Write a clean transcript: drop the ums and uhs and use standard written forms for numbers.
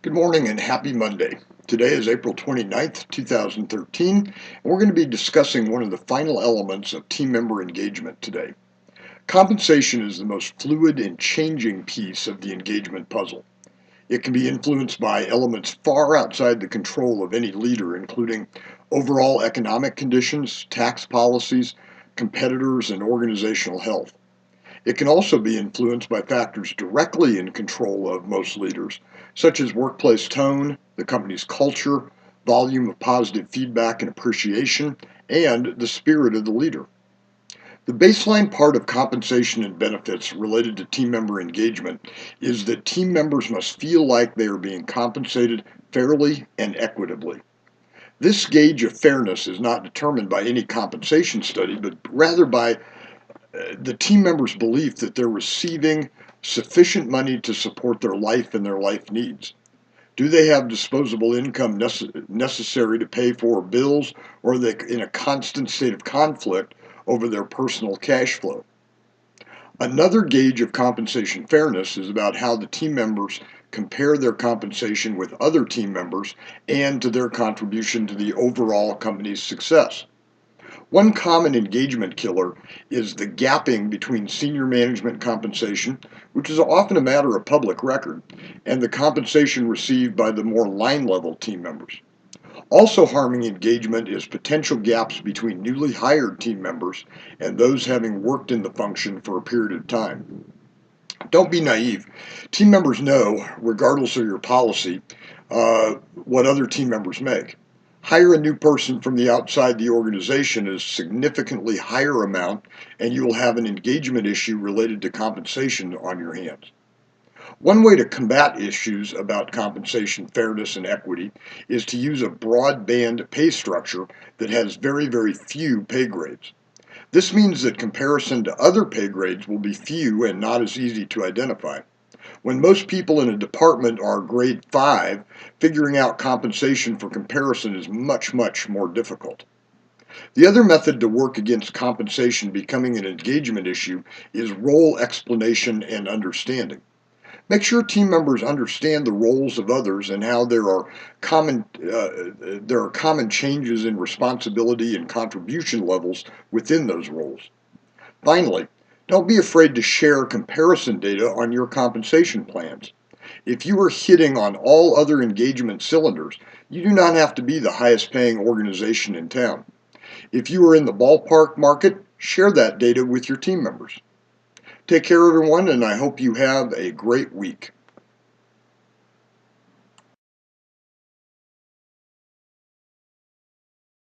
Good morning and happy Monday. Today is April 29th, 2013, and we're going to be discussing one of the final elements of team member engagement today. Compensation is the most fluid and changing piece of the engagement puzzle. It can be influenced by elements far outside the control of any leader, including overall economic conditions, tax policies, competitors, and organizational health. It can also be influenced by factors directly in control of most leaders, such as workplace tone, the company's culture, volume of positive feedback and appreciation, and the spirit of the leader. The baseline part of compensation and benefits related to team member engagement is that team members must feel like they are being compensated fairly and equitably. This gauge of fairness is not determined by any compensation study, but rather by the team members' belief that they're receiving sufficient money to support their life and their life needs. Do they have disposable income necessary to pay for bills, or are they in a constant state of conflict over their personal cash flow? Another gauge of compensation fairness is about how the team members compare their compensation with other team members and to their contribution to the overall company's success. One common engagement killer is the gapping between senior management compensation, which is often a matter of public record, and the compensation received by the more line-level team members. Also harming engagement is potential gaps between newly hired team members and those having worked in the function for a period of time. Don't be naive. Team members know, regardless of your policy, what other team members make. Hire a new person from the outside the organization at a significantly higher amount, and you will have an engagement issue related to compensation on your hands. One way to combat issues about compensation fairness and equity is to use a broad-band pay structure that has very few pay grades. This means that comparison to other pay grades will be few and not as easy to identify. When most people in a department are grade 5, figuring out compensation for comparison is much more difficult. The other method to work against compensation becoming an engagement issue is role explanation and understanding. Make sure team members understand the roles of others and how there are common changes in responsibility and contribution levels within those roles. Finally, don't be afraid to share comparison data on your compensation plans. If you are hitting on all other engagement cylinders, you do not have to be the highest paying organization in town. If you are in the ballpark market, share that data with your team members. Take care, everyone, and I hope you have a great week.